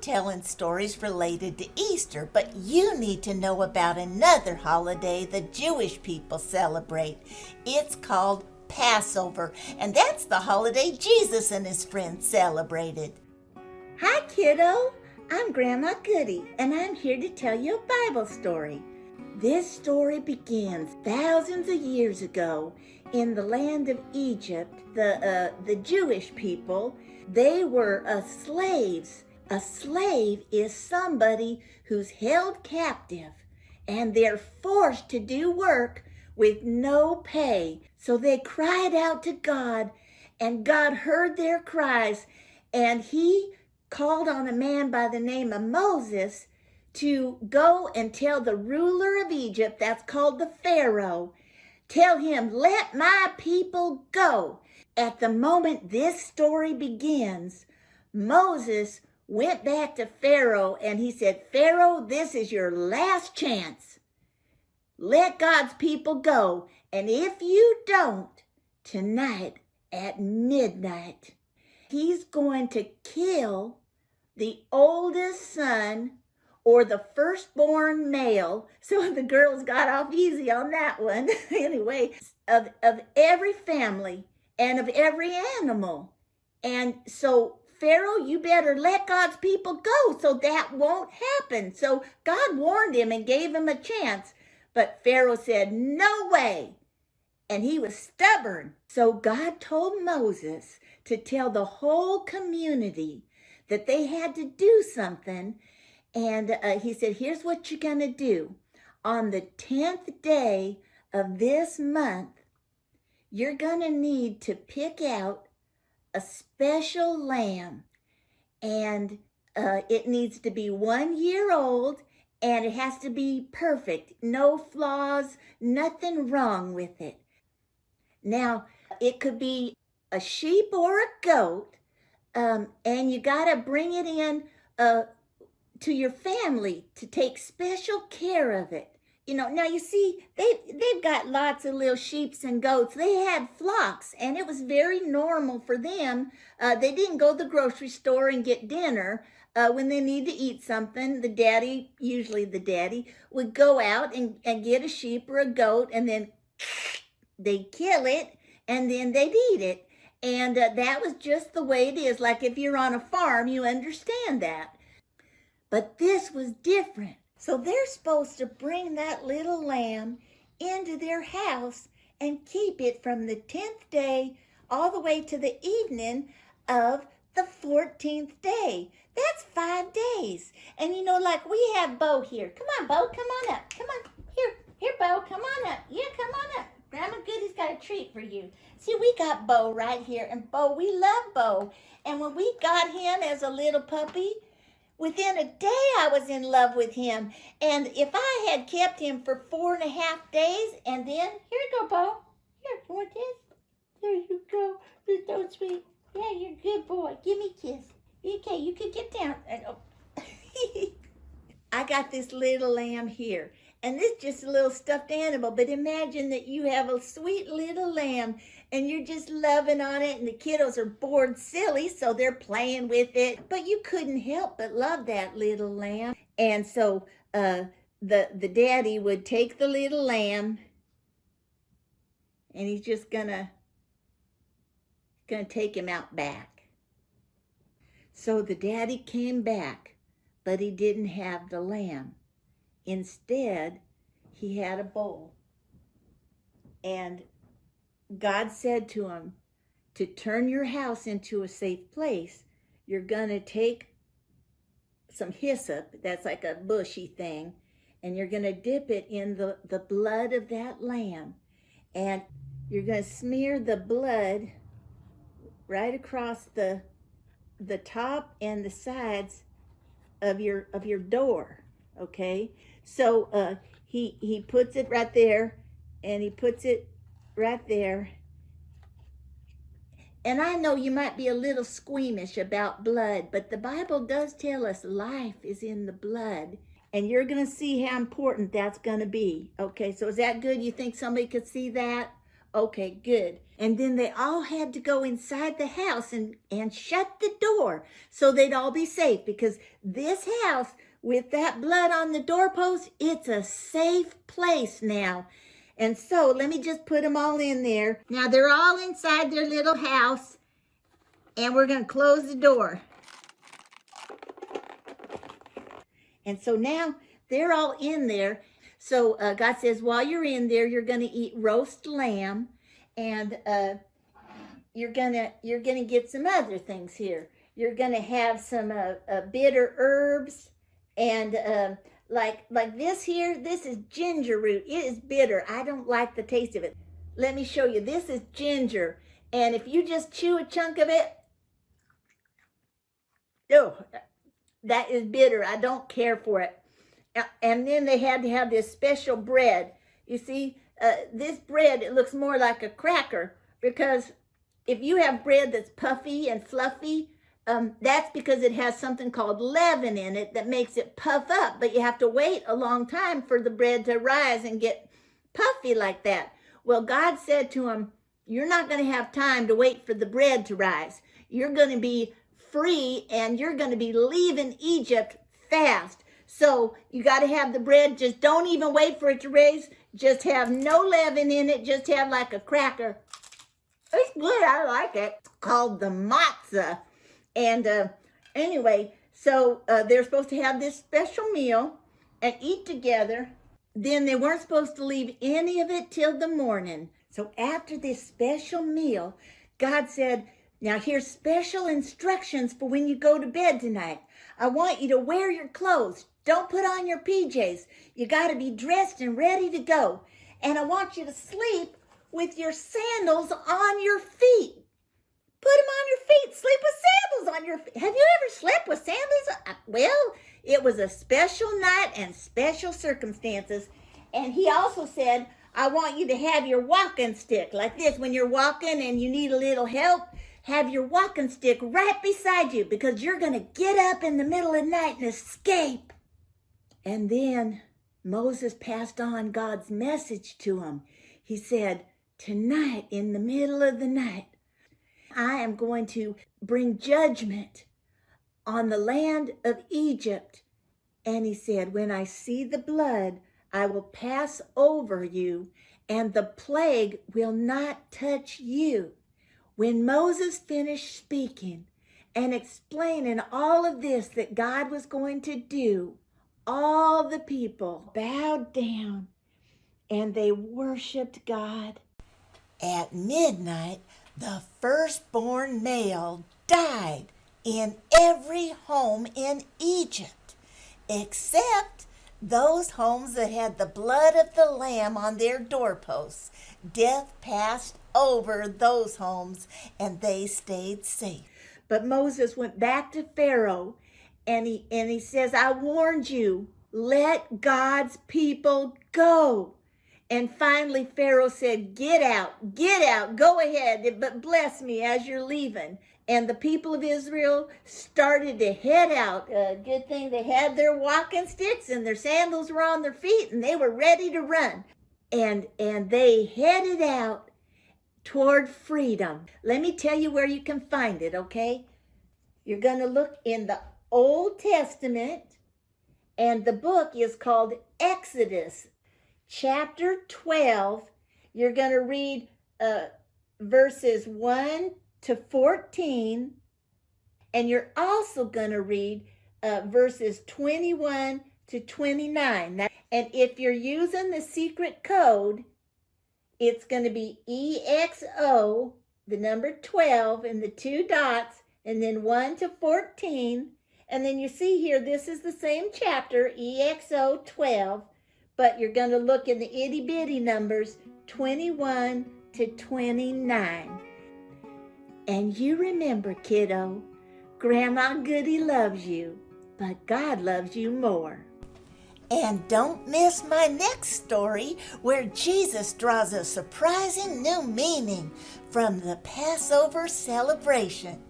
telling stories related to Easter, but you need to know about another holiday the Jewish people celebrate. It's called Passover, and that's the holiday Jesus and his friends celebrated. Hi, kiddo. I'm Grandma Goodie, and I'm here to tell you a Bible story. This story begins thousands of years ago in the land of Egypt. The Jewish people, they were slaves. A slave is somebody who's held captive, and they're forced to do work with no pay. So they cried out to God, and God heard their cries, and he called on a man by the name of Moses to go and tell the ruler of Egypt, that's called the Pharaoh, tell him, let my people go. At the moment this story begins, Moses went back to Pharaoh and he said, Pharaoh, this is your last chance. Let God's people go. And if you don't, tonight at midnight, he's going to kill the oldest son or the firstborn male. So the girls got off easy on that one. Anyway, of every family and of every animal. And so Pharaoh, you better let God's people go so that won't happen. So God warned him and gave him a chance. But Pharaoh said, no way. And he was stubborn. So God told Moses to tell the whole community that they had to do something. And he said, here's what you're going to do. On the 10th day of this month, you're going to need to pick out a special lamb. And it needs to be 1 year old, and it has to be perfect. No flaws, nothing wrong with it. Now, it could be a sheep or a goat, and you got to bring it in to your family to take special care of it. You know, now you see, they've got lots of little sheeps and goats. They had flocks, and it was very normal for them. They didn't go to the grocery store and get dinner. When they need to eat something, usually the daddy, would go out and get a sheep or a goat, and then they'd kill it, and then they'd eat it. And that was just the way it is. Like if you're on a farm, you understand that. But this was different. So they're supposed to bring that little lamb into their house and keep it from the 10th day all the way to the evening of the 14th day. That's 5 days. And you know, like we have Beau here. Come on, Beau, come on up. Come on. Here, Beau, come on up. Yeah, come on up. Grandma Goodie's got a treat for you. See, we got Beau right here. And Beau, we love Beau. And when we got him as a little puppy, within a day I was in love with him. And if I had kept him for 4.5 days, and then, here you go, Beau. Here, you want this? There you go. You're so sweet. Yeah, you're a good boy. Give me a kiss. Okay, you can get down. I got this little lamb here. And this is just a little stuffed animal, but imagine that you have a sweet little lamb and you're just loving on it, and the kiddos are bored silly, so they're playing with it. But you couldn't help but love that little lamb. And so the daddy would take the little lamb, and he's just gonna take him out back. So the daddy came back, but he didn't have the lamb. Instead, he had a bowl. And God said to him, to turn your house into a safe place, you're going to take some hyssop, that's like a bushy thing, and you're going to dip it in the blood of that lamb. And you're going to smear the blood right across the top and the sides of your door, okay? So he puts it right there, and he puts it right there. And I know you might be a little squeamish about blood, but the Bible does tell us life is in the blood. And you're going to see how important that's going to be. Okay, so is that good? You think somebody could see that? Okay, good. And then they all had to go inside the house and shut the door so they'd all be safe, because this house with that blood on the doorpost, it's a safe place now. And so let me just put them all in there. Now they're all inside their little house, and we're going to close the door. And so now they're all in there. So God says, while you're in there, you're going to eat roast lamb, and you're gonna get some other things here. You're gonna have some bitter herbs, and like this here. This is ginger root. It is bitter. I don't like the taste of it. Let me show you. This is ginger, and if you just chew a chunk of it, oh, that is bitter. I don't care for it. And then they had to have this special bread. You see, this bread, it looks more like a cracker, because if you have bread that's puffy and fluffy, that's because it has something called leaven in it that makes it puff up. But you have to wait a long time for the bread to rise and get puffy like that. Well, God said to him, you're not going to have time to wait for the bread to rise. You're going to be free, and you're going to be leaving Egypt fast. So you got to have the bread. Just don't even wait for it to raise. Just have no leaven in it. Just have like a cracker. It's good. I like it. It's called the matzah. And anyway, so they're supposed to have this special meal and eat together. Then they weren't supposed to leave any of it till the morning. So after this special meal, God said, now here's special instructions for when you go to bed tonight. I want you to wear your clothes. Don't put on your PJs. You got to be dressed and ready to go. And I want you to sleep with your sandals on your feet. Put them on your feet. Sleep with sandals on your feet. Have you ever slept with sandals? Well, it was a special night and special circumstances. And he also said, I want you to have your walking stick like this. When you're walking and you need a little help, have your walking stick right beside you, because you're going to get up in the middle of the night and escape. And then Moses passed on God's message to him. He said, tonight, in the middle of the night, I am going to bring judgment on the land of Egypt. And he said, when I see the blood, I will pass over you, and the plague will not touch you. When Moses finished speaking and explaining all of this that God was going to do, all the people bowed down and they worshiped God. At midnight, the firstborn male died in every home in Egypt, except those homes that had the blood of the lamb on their doorposts. Death passed over those homes, and they stayed safe. But Moses went back to Pharaoh, and he says, I warned you, let God's people go. And finally Pharaoh said, get out, go ahead, but bless me as you're leaving. And the people of Israel started to head out. Good thing they had their walking sticks and their sandals were on their feet, and they were ready to run. And they headed out toward freedom. Let me tell you where you can find it, okay? You're going to look in the Old Testament, and the book is called Exodus. Chapter 12, you're going to read verses 1 to 14, and you're also going to read verses 21 to 29. And if you're using the secret code, it's going to be EXO, the number 12, and the 2 dots, and then 1 to 14. And then you see here, this is the same chapter, EXO 12, but you're going to look in the itty-bitty numbers 21 to 29. And you remember, kiddo, Grandma Goodie loves you, but God loves you more. And don't miss my next story, where Jesus draws a surprising new meaning from the Passover celebration.